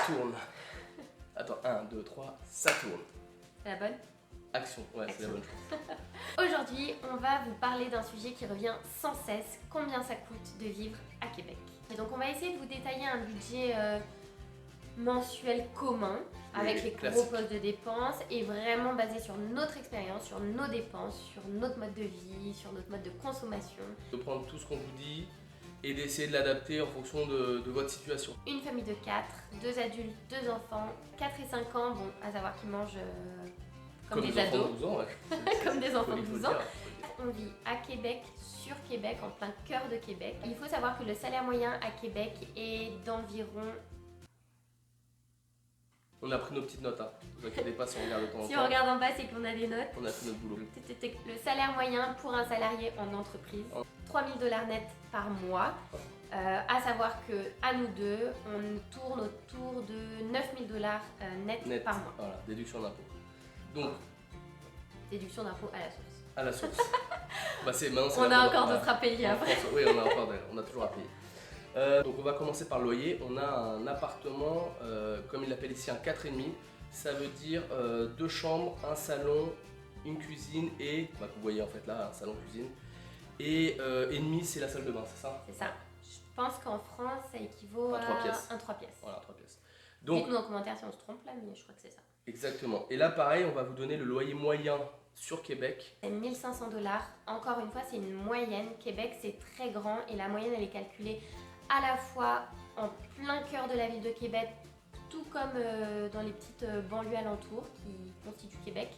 tourne. Attends, 1, 2, 3, ça tourne. C'est la bonne? Action, ouais, c'est la bonne chose. Aujourd'hui, on va vous parler d'un sujet qui revient sans cesse, combien ça coûte de vivre à Québec. Et donc on va essayer de vous détailler un budget mensuel commun, avec les gros postes de dépenses, et vraiment basé sur notre expérience, sur nos dépenses, sur notre mode de vie, sur notre mode de consommation. De prendre tout ce qu'on vous dit et d'essayer de l'adapter en fonction de votre situation. Une famille de 4, 2 adultes, 2 enfants, 4 et 5 ans, bon, à savoir qu'ils mangent comme des ados. Enfants de 12 ans, ouais. Comme des enfants de 12 ans. On vit à Québec, sur Québec, en plein cœur de Québec. Il faut savoir que le salaire moyen à Québec est d'environ... On a pris nos petites notes, hein. Ne vous inquiétez pas si on regarde de temps en temps. Si on regarde en bas, c'est qu'on a des notes. On a fait notre boulot. Le salaire moyen pour un salarié en entreprise, 3 000 $ net par mois. À savoir qu'à nous deux, on tourne autour de 9 000 $ net par mois. Voilà, déduction d'impôt. Donc, déduction d'impôt à la source. À la source. Bah maintenant, on a encore d'autres à payer après. Oui, on a toujours à payer. Donc on va commencer par le loyer. On a un appartement, comme il l'appelle ici, un 4,5. Ça veut dire 2 chambres, un salon, une cuisine et, bah, vous voyez en fait là, un salon-cuisine. Et demi, c'est la salle de bain, c'est ça? C'est ça. Je pense qu'en France, ça équivaut à 3 pièces. Un 3 pièces. Voilà, 3 pièces. Donc, dites-nous en commentaire si on se trompe là, mais je crois que c'est ça. Exactement. Et là, pareil, on va vous donner le loyer moyen sur Québec. C'est 1 500 $. Encore une fois, c'est une moyenne. Québec, c'est très grand et la moyenne, elle est calculée à la fois en plein cœur de la ville de Québec, tout comme dans les petites banlieues alentours qui constituent Québec.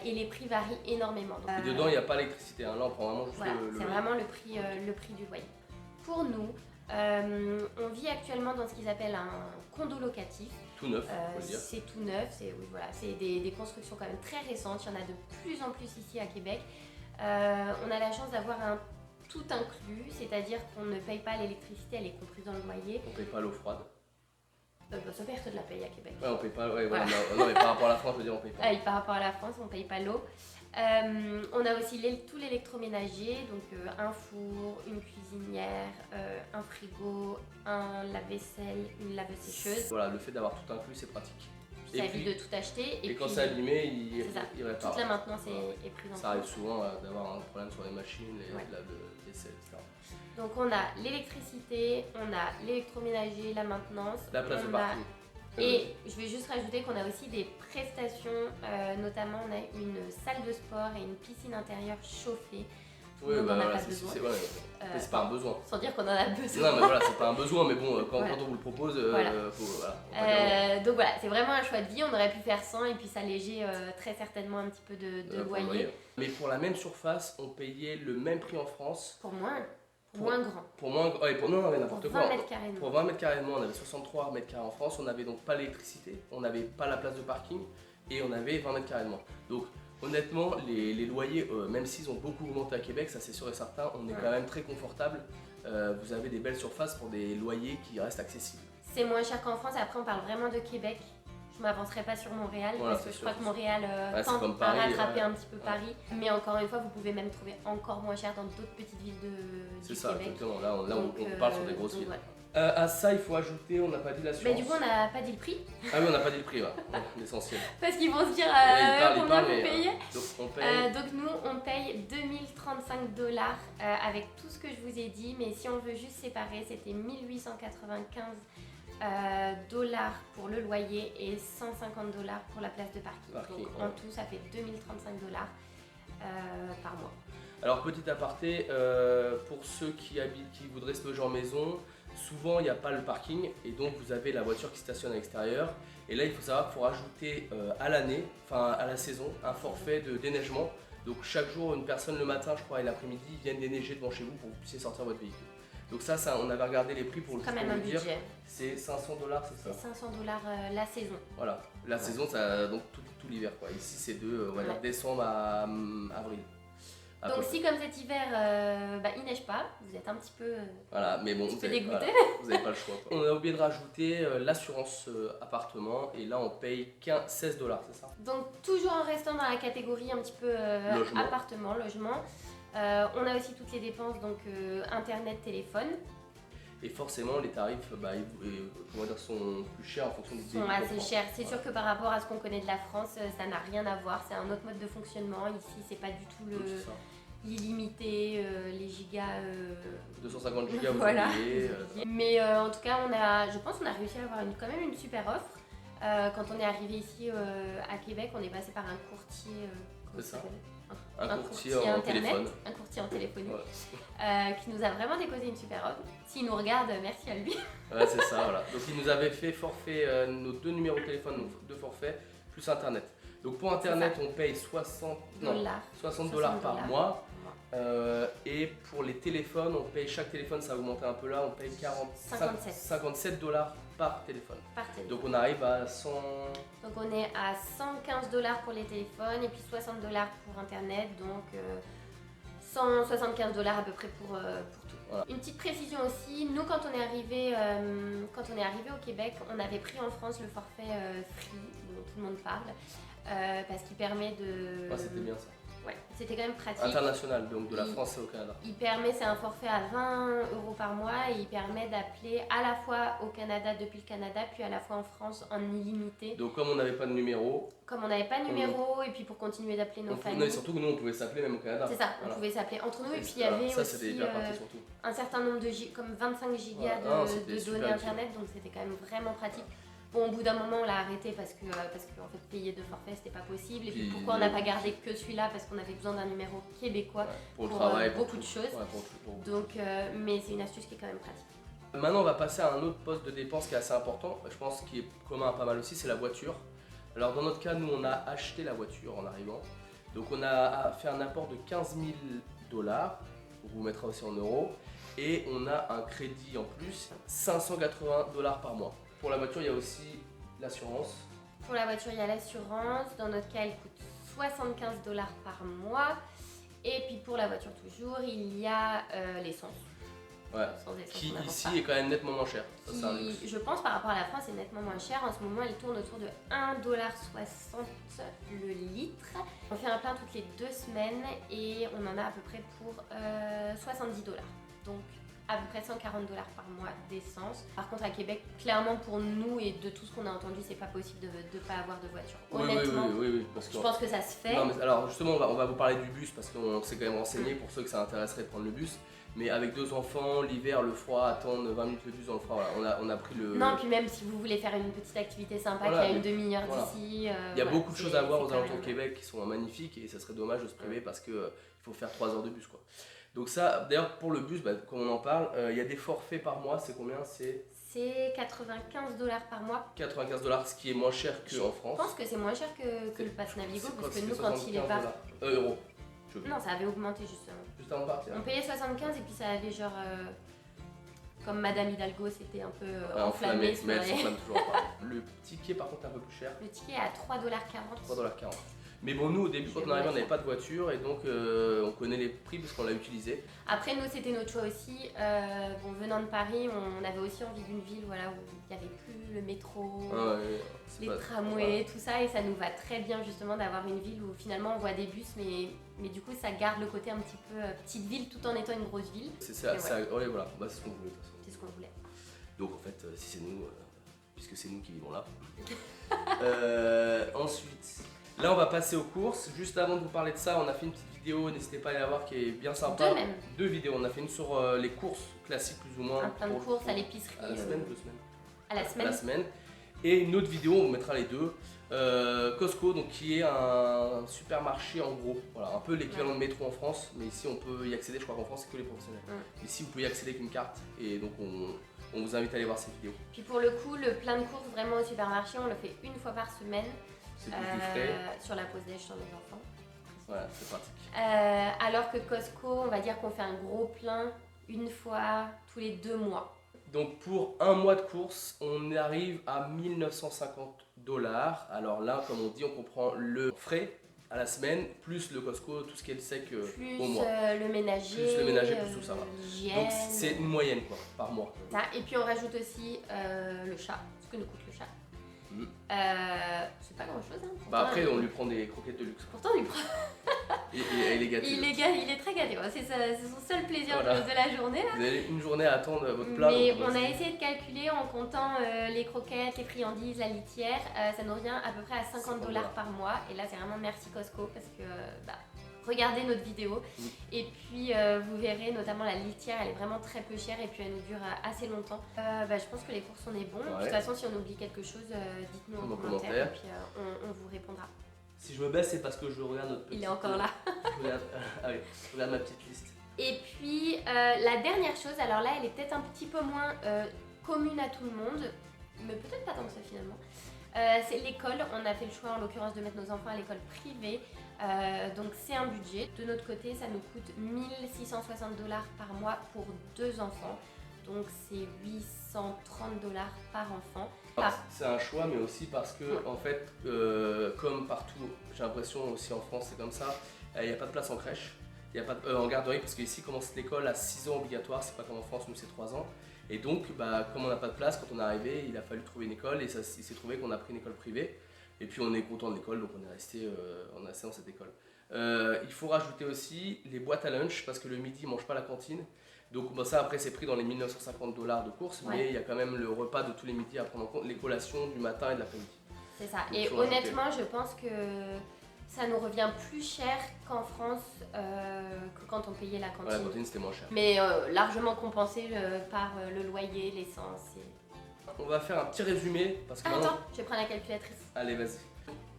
Et les prix varient énormément. Donc, et dedans, il n'y a pas l'électricité. Hein. Là, on prend vraiment juste voilà, le c'est vraiment le prix du loyer. Pour nous, on vit actuellement dans ce qu'ils appellent un condo locatif. Tout neuf, faut le dire. C'est tout neuf, c'est des constructions quand même très récentes. Il y en a de plus en plus ici à Québec. On a la chance d'avoir un tout inclus, c'est-à-dire qu'on ne paye pas l'électricité, elle est comprise dans le loyer. On ne paye pas l'eau froide. Ça personne ne la paye à Québec. Ouais, on paye pas. Ouais, voilà. Non, mais par rapport à la France, je veux dire, on paye pas. Par rapport à la France, on paye pas l'eau. On a aussi tout l'électroménager, donc un four, une cuisinière, un frigo, un lave-vaisselle, une lave-sécheuse. Voilà, le fait d'avoir tout inclus, c'est pratique. Ça évite de tout acheter. Et quand c'est abîmé, il répare. Toute la maintenance est prise en compte. Ça arrive souvent d'avoir un problème sur les machines, les lave-vaisselle, etc. Donc on a l'électricité, on a l'électroménager, la maintenance. La place de parking. Et je vais juste rajouter qu'on a aussi des prestations, notamment on a une salle de sport et une piscine intérieure chauffée. Oui, on en a pas besoin. Mais c'est pas un besoin. Sans dire qu'on en a besoin. Non, mais voilà, c'est pas un besoin, mais bon, quand on vous le propose, donc voilà, c'est vraiment un choix de vie. On aurait pu faire 100 et puis s'alléger très certainement un petit peu de loyer. Mais pour la même surface, on payait le même prix en France. Pour moins. Moins grand. Pour moins, non, mais n'importe quoi. 20 mètres carrés. Pour 20 mètres carrés, on avait 63 mètres carrés en France, on n'avait donc pas l'électricité, on n'avait pas la place de parking et on avait 20 mètres carrés de moins. Donc honnêtement, les loyers, même s'ils ont beaucoup augmenté à Québec, ça c'est sûr et certain, on est quand même très confortable. Vous avez des belles surfaces pour des loyers qui restent accessibles. C'est moins cher qu'en France, et après on parle vraiment de Québec. Je ne m'avancerai pas sur Montréal parce que je crois que Montréal tente à rattraper un petit peu Paris. Mais encore une fois, vous pouvez même trouver encore moins cher dans d'autres petites villes du Québec. C'est ça, exactement. Là, on parle sur des grosses villes. À ça, il faut ajouter, on n'a pas dit l'assurance. Mais du coup, on n'a pas dit le prix. Ah oui, on n'a pas dit le prix, l'essentiel. Parce qu'ils vont se dire combien vous payez. Donc nous, on paye 2035 $ avec tout ce que je vous ai dit. Mais si on veut juste séparer, c'était 1895 $ pour le loyer et 150 $ pour la place de parking. Donc en tout, ça fait 2035 $ par mois. Alors petit aparté, pour ceux qui voudraient se loger en maison, souvent il n'y a pas le parking et donc vous avez la voiture qui stationne à l'extérieur. Et là il faut savoir qu'il faut rajouter à l'année, enfin à la saison, un forfait de déneigement. Donc chaque jour, une personne le matin, je crois, et l'après-midi, viennent déneiger devant chez vous pour que vous puissiez sortir votre véhicule. Donc ça, on avait regardé les prix pour le quand même un budget. C'est 500 $, c'est ça? C'est 500 $ la saison. Voilà, la saison, ça donc tout l'hiver quoi. Ici c'est de décembre à avril. Donc si comme cet hiver, il neige pas, vous êtes un petit peu, mais bon, vous n'avez pas le choix. Quoi. On a oublié de rajouter l'assurance appartement et là on paye 16 $, c'est ça? Donc toujours en restant dans la catégorie un petit peu appartement, logement. On a aussi toutes les dépenses, donc internet, téléphone. Et forcément, les tarifs sont plus chers en fonction du pays. Ils sont assez chers. C'est sûr que par rapport à ce qu'on connaît de la France, ça n'a rien à voir. C'est un autre mode de fonctionnement. Ici, c'est pas du tout l'illimité, les gigas. 250 gigas, vous voilà. voyez. Mais en tout cas, je pense qu'on a réussi à avoir quand même une super offre. Quand on est arrivé ici à Québec, on est passé par un courtier. C'est ça. Un courtier en internet, téléphone. un courtier en téléphonie, qui nous a vraiment déposé une super offre. S'il nous regarde, merci à lui. Ouais, c'est ça, voilà. Donc il nous avait fait forfait, nos 2 numéros de téléphone, donc 2 forfaits, plus internet. Donc pour internet, on paye 60 $ par mois. Et pour les téléphones, on paye, chaque téléphone, ça a augmenté un peu là, on paye 57 $ par téléphone. Donc on arrive à 100... Donc on est à 115 $ pour les téléphones et puis 60 $ pour internet, donc 175 $ à peu près pour tout. Voilà. Une petite précision aussi, nous quand on est arrivé au Québec, on avait pris en France le forfait Free, dont tout le monde parle, parce qu'il permet de... Ah, c'était bien ça. Ouais, c'était quand même pratique. International, donc de la France et au Canada. C'est un forfait à 20 € par mois et il permet d'appeler à la fois au Canada depuis le Canada, puis à la fois en France en illimité. Donc comme on n'avait pas de numéro... et puis pour continuer d'appeler nos familles. Non, et surtout que nous on pouvait s'appeler même au Canada. C'est ça, on pouvait s'appeler entre nous et puis il y avait aussi un certain nombre de comme 25 gigas de données internet, donc c'était quand même vraiment pratique. Bon, au bout d'un moment, on l'a arrêté parce que en fait, payer 2 forfaits, c'était pas possible. Et puis pourquoi on n'a pas gardé que celui-là? Parce qu'on avait besoin d'un numéro québécois pour le travail, beaucoup de choses. Donc, mais c'est une astuce qui est quand même pratique. Maintenant, on va passer à un autre poste de dépense qui est assez important. Je pense qui est commun à pas mal aussi, c'est la voiture. Alors dans notre cas, nous, on a acheté la voiture en arrivant. Donc on a fait un apport de 15 000 $. On vous mettra aussi en euros. Et on a un crédit en plus, 580 $ par mois. Pour la voiture, il y a aussi l'assurance. Pour la voiture, il y a l'assurance. Dans notre cas, elle coûte 75 $ par mois. Et puis pour la voiture toujours, il y a l'essence. Ouais, qui ici est quand même nettement moins cher. Je pense par rapport à la France, est nettement moins cher. En ce moment, elle tourne autour de 1,60 $ le litre. On fait un plein toutes les 2 semaines et on en a à peu près pour 70 $. Donc à peu près 140 $ par mois d'essence. Par contre à Québec, clairement pour nous et de tout ce qu'on a entendu, c'est pas possible de ne pas avoir de voiture. Honnêtement, oui, parce je pense que ça se fait. Non, mais alors justement, on va vous parler du bus parce qu'on s'est quand même renseigné pour ceux que ça intéresserait de prendre le bus. Mais avec 2 enfants, l'hiver, le froid, attendre 20 minutes le bus dans le froid, voilà, on a pris le... Non, puis même si vous voulez faire une petite activité sympa qui a une demi-heure d'ici... il y a beaucoup de choses à voir aux alentours de Québec qui sont magnifiques et ça serait dommage de se priver parce qu'il faut faire 3 heures de bus, quoi. Donc ça, d'ailleurs pour le bus, comme on en parle, il y a des forfaits par mois, c'est combien? C'est 95 $ par mois. 95 $, ce qui est moins cher qu'en France. Je pense que c'est moins cher que le pass Navigo, parce que nous quand il est pas... euros. Non, ça avait augmenté justement. Juste avant de partir. On payait 75 et puis ça avait genre... comme Madame Hidalgo, c'était un peu enflammé. Mais elle s'enflamme toujours pas. Le ticket par contre est un peu plus cher. Le ticket est à 3,40 $. 3,40 $. Mais bon, nous au début quand on arrivait on n'avait pas de voiture et donc on connaît les prix parce qu'on l'a utilisé. Après nous c'était notre choix aussi, venant de Paris on avait aussi envie d'une ville où il n'y avait plus le métro, les tramways, tout ça et ça nous va très bien justement d'avoir une ville où finalement on voit des bus mais du coup ça garde le côté un petit peu petite ville tout en étant une grosse ville. C'est ça, c'est ce qu'on voulait de toute façon. C'est ce qu'on voulait. Donc en fait si c'est nous, puisque c'est nous qui vivons là. Ensuite... Là on va passer aux courses. Juste avant de vous parler de ça, on a fait une petite vidéo, n'hésitez pas à aller la voir qui est bien sympa. Deux vidéos, on a fait une sur les courses classiques plus ou moins. Un plein de courses à l'épicerie. À la semaine, 2 semaines. À la semaine. À la semaine. Et une autre vidéo, on mettra les deux. Costco, donc qui est un supermarché en gros. Voilà, un peu l'équivalent de métro en France, mais ici on peut y accéder, je crois qu'en France c'est que les professionnels. Ici vous pouvez y accéder avec une carte et donc on vous invite à aller voir cette vidéo. Puis pour le coup, le plein de courses vraiment au supermarché, on le fait une fois par semaine. C'est plus frais. Sur la pause déj sur les enfants. Ouais, c'est pratique. Alors que Costco, on va dire qu'on fait un gros plein une fois tous les 2 mois. Donc pour un mois de course, on arrive à 1 950 $. Alors là, comme on dit, on comprend le frais à la semaine, plus le Costco, tout ce qui est le sec au mois. Le ménager. Plus le ménager, plus tout ça. L'hygiène. Donc c'est une moyenne quoi, par mois. Ça. Et puis on rajoute aussi le chat, ce que nous coûte le chat. C'est pas grand chose. Hein. Pourtant, après, on lui prend des croquettes de luxe. Pourtant, on lui prend. Et il est gâté. Il est très gâté, c'est son seul plaisir de la journée. Là. Vous avez une journée à attendre votre plat. Mais on a essayé de calculer en comptant les croquettes, les friandises, la litière. Ça nous revient à peu près à $50 par mois. Et là, c'est vraiment merci Costco parce que regardez notre vidéo. Oui. Et puis vous verrez notamment la litière, elle est vraiment très peu chère et puis elle nous dure assez longtemps. Je pense que les courses, on est bon. Ouais. De toute façon, si on oublie quelque chose, dites-nous en commentaire et puis on vous répondra. Si je me baisse, c'est parce que je regarde notre petite... Il est encore là. je regarde ma petite liste. Et puis la dernière chose, alors là elle est peut-être un petit peu moins commune à tout le monde, mais peut-être pas tant que ça finalement. C'est l'école. On a fait le choix en l'occurrence de mettre nos enfants à l'école privée. Donc c'est un budget. De notre côté, ça nous coûte $1660 par mois pour 2 enfants. Donc c'est $830 par enfant. C'est un choix, mais aussi parce que, en fait, comme partout, j'ai l'impression aussi en France, c'est comme ça, il n'y a pas de place en crèche, il n'y a pas en garderie, parce qu'ici, commence l'école à 6 ans obligatoire, c'est pas comme en France, nous c'est 3 ans. Et donc, comme on n'a pas de place, quand on est arrivé, il a fallu trouver une école, et il s'est trouvé qu'on a pris une école privée. Et puis on est content de l'école, donc on est resté dans cette école. Il faut rajouter aussi les boîtes à lunch, parce que le midi, ils ne mangent pas à la cantine. Donc ça après c'est pris dans les $1950 de course, mais il y a quand même le repas de tous les midis à prendre en compte, les collations du matin et de l'après-midi. C'est ça, donc, et honnêtement je pense que ça nous revient plus cher qu'en France que quand on payait la cantine. Ouais, la cantine c'était moins cher. Mais largement compensé par le loyer, l'essence. On va faire un petit résumé parce que attends, je vais prendre la calculatrice. Allez vas-y.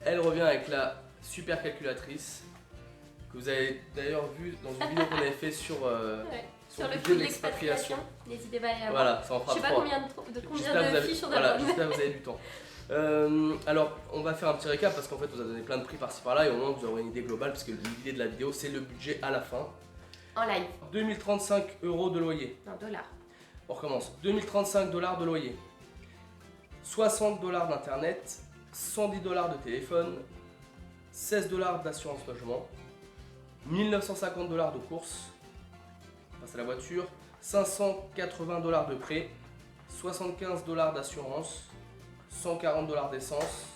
Elle revient avec la super calculatrice que vous avez d'ailleurs vu dans une vidéo qu'on avait fait sur le prix de l'expatriation, n'hésitez pas à aller voir. Voilà, ça en fera 3. Je sais pas combien de fiches on a. Voilà, j'espère que vous avez du temps. Alors, on va faire un petit récap parce qu'en fait, on vous a donné plein de prix par-ci par-là et au moins vous aurez une idée globale parce que l'idée de la vidéo, c'est le budget à la fin. En live. 2035 € de loyer. Non, dollars. On recommence. 2035 $ de loyer. 60 $ d'internet. 110 $ de téléphone. 16 $ d'assurance logement. 1950 $ de courses. Passe à la voiture. 580 $ de prêt. 75 $ d'assurance. 140 $ d'essence.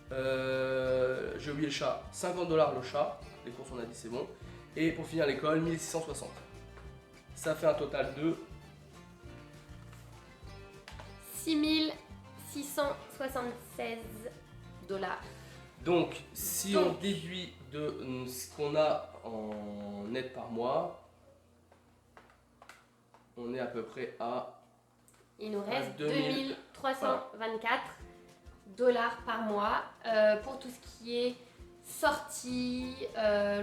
J'ai oublié le chat. 50 $ le chat. Les courses on a dit c'est bon. Et pour finir l'école, 1660. Ça fait un total de 6676 $. Donc, si on déduit de ce qu'on a en net par mois, on est à peu près à... Il nous reste 2324 $ par mois pour tout ce qui est sorties,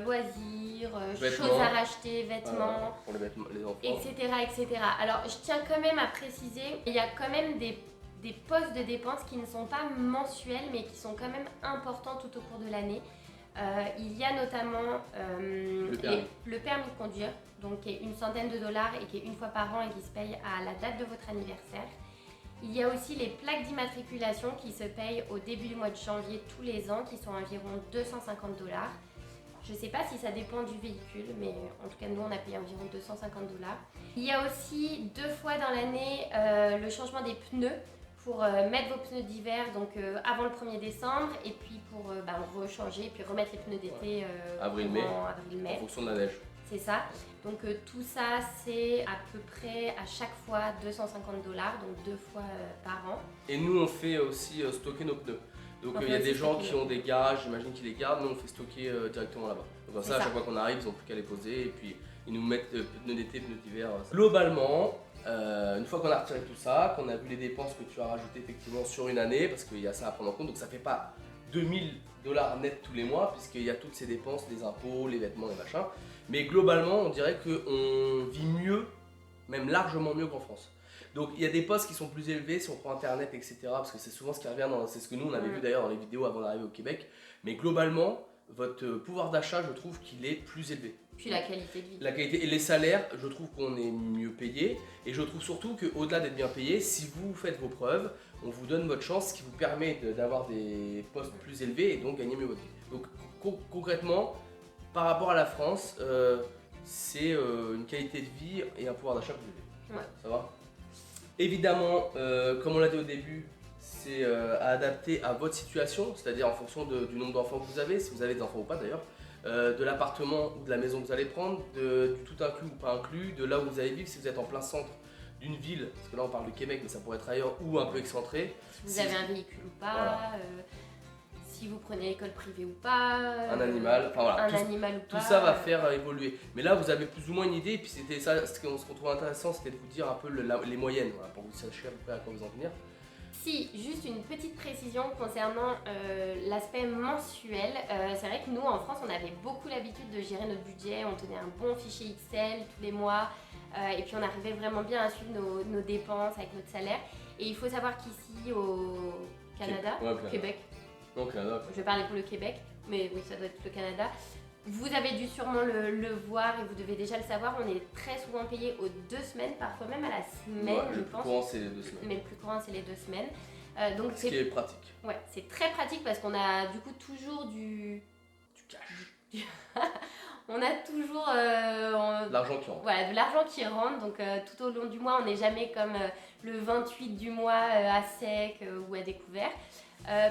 loisirs, choses à racheter, vêtements, pour les enfants, etc. Alors, je tiens quand même à préciser, il y a quand même des postes de dépenses qui ne sont pas mensuels, mais qui sont quand même importants tout au cours de l'année. Il y a notamment le permis de conduire, donc qui est une centaine de dollars et qui est une fois par an et qui se paye à la date de votre anniversaire. Il y a aussi les plaques d'immatriculation qui se payent au début du mois de janvier tous les ans, qui sont environ 250 $. Je ne sais pas si ça dépend du véhicule, mais en tout cas nous on a payé environ 250 $. Il y a aussi 2 fois dans l'année le changement des pneus pour mettre vos pneus d'hiver donc avant le 1er décembre et puis pour rechanger et puis remettre les pneus d'été avril-mai en fonction de la neige. C'est ça. Donc tout ça, c'est à peu près à chaque fois 250 $, donc 2 fois par an. Et nous, on fait aussi stocker nos pneus. Donc il y a des gens qui ont des garages, j'imagine qu'ils les gardent, nous on fait stocker directement là-bas. Donc ça, à chaque fois qu'on arrive, ils n'ont plus qu'à les poser et puis ils nous mettent pneus d'été, pneus d'hiver. Globalement, une fois qu'on a retiré tout ça, qu'on a vu les dépenses que tu as rajoutées effectivement sur une année, parce qu'il y a ça à prendre en compte, donc ça fait pas 2000 $ net tous les mois, puisqu'il y a toutes ces dépenses, les impôts, les vêtements, les machins. Mais globalement, on dirait qu'on vit mieux, même largement mieux qu'en France. Donc il y a des postes qui sont plus élevés si on prend internet, etc. Parce que c'est souvent ce qui revient, c'est ce que nous on avait vu d'ailleurs dans les vidéos avant d'arriver au Québec. Mais globalement, votre pouvoir d'achat, je trouve qu'il est plus élevé. Puis la qualité de vie. La qualité et les salaires, je trouve qu'on est mieux payé. Et je trouve surtout qu'au-delà d'être bien payé, si vous faites vos preuves, on vous donne votre chance, ce qui vous permet d'avoir des postes plus élevés et donc gagner mieux votre vie. Donc concrètement, par rapport à la France, c'est une qualité de vie et un pouvoir d'achat plus élevé. Ouais. Ça va ? Évidemment, comme on l'a dit au début, c'est à adapter à votre situation, c'est-à-dire en fonction du nombre d'enfants que vous avez, si vous avez des enfants ou pas d'ailleurs. de l'appartement ou de la maison que vous allez prendre, du tout inclus ou pas inclus, de là où vous allez vivre, si vous êtes en plein centre d'une ville, parce que là on parle du Québec mais ça pourrait être ailleurs ou un peu excentré. Si vous avez un véhicule ou pas, voilà. Si vous prenez l'école privée ou pas, un animal, enfin voilà, animal ou pas. Tout ça va faire évoluer. Mais là vous avez plus ou moins une idée, et puis c'était ça, ce qu'on se retrouve intéressant, c'était de vous dire un peu les moyennes, voilà, pour que vous sachiez à peu près à quoi vous en venir. Si, juste une petite précision concernant l'aspect mensuel. C'est vrai que nous en France on avait beaucoup l'habitude de gérer notre budget, on tenait un bon fichier Excel tous les mois et puis on arrivait vraiment bien à suivre nos dépenses avec notre salaire. Et il faut savoir qu'ici au Canada, au Québec, je vais parler pour le Québec, mais oui ça doit être le Canada. Vous avez dû sûrement le voir et vous devez déjà le savoir, on est très souvent payé aux 2 semaines, parfois même à la semaine, je pense. Le plus courant c'est les 2 semaines. Mais le plus courant c'est les 2 semaines. Donc ce qui est pratique. Ouais, c'est très pratique parce qu'on a du coup toujours du cash. On a toujours l'argent qui rentre. Voilà, de l'argent qui rentre, donc tout au long du mois, on n'est jamais comme le 28 du mois à sec ou à découvert.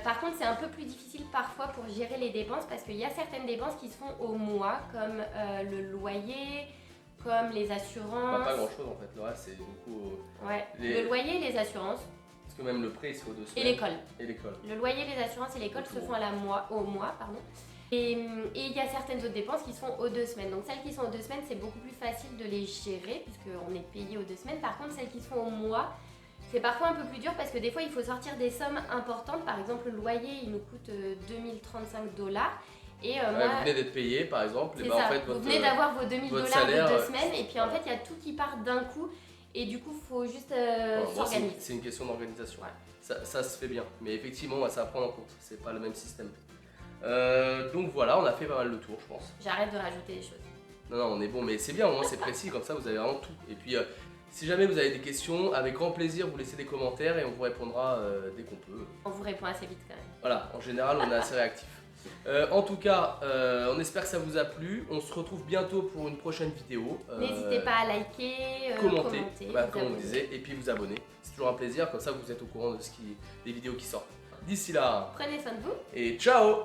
Par contre, c'est un peu plus difficile parfois pour gérer les dépenses parce qu'il y a certaines dépenses qui se font au mois, comme le loyer, comme les assurances. Pas grand chose en fait, le reste c'est beaucoup. Ouais, le loyer et les assurances. Parce que même le prêt il se fait aux 2 semaines. Et l'école. Et l'école. Le loyer, les assurances et l'école se font au mois. Pardon. Et il y a certaines autres dépenses qui se font aux 2 semaines. Donc celles qui sont aux 2 semaines, c'est beaucoup plus facile de les gérer puisqu'on est payé aux 2 semaines. Par contre, celles qui se font au mois, c'est parfois un peu plus dur parce que des fois il faut sortir des sommes importantes. Par exemple, le loyer il nous coûte 2035 $. Et moi, vous venez d'être payé par exemple. C'est ça, en fait, vous venez d'avoir vos 2000 $ de 2 semaines et puis en fait il y a tout qui part d'un coup et du coup il faut juste s'organiser. C'est une question d'organisation. Ouais. Ça se fait bien, mais effectivement ça va prendre en compte, c'est pas le même système. Donc voilà, on a fait pas mal le tour je pense. J'arrête de rajouter des choses. Non, on est bon, mais c'est bien, au moins c'est précis, comme ça vous avez vraiment tout. Et puis si jamais vous avez des questions, avec grand plaisir vous laissez des commentaires et on vous répondra dès qu'on peut. On vous répond assez vite quand même. Voilà, en général on est assez réactif. En tout cas, on espère que ça vous a plu. On se retrouve bientôt pour une prochaine vidéo. N'hésitez pas à liker, commenter comme on disait, et puis vous abonner. C'est toujours un plaisir, comme ça vous êtes au courant des vidéos qui sortent. D'ici là, prenez soin de vous et ciao!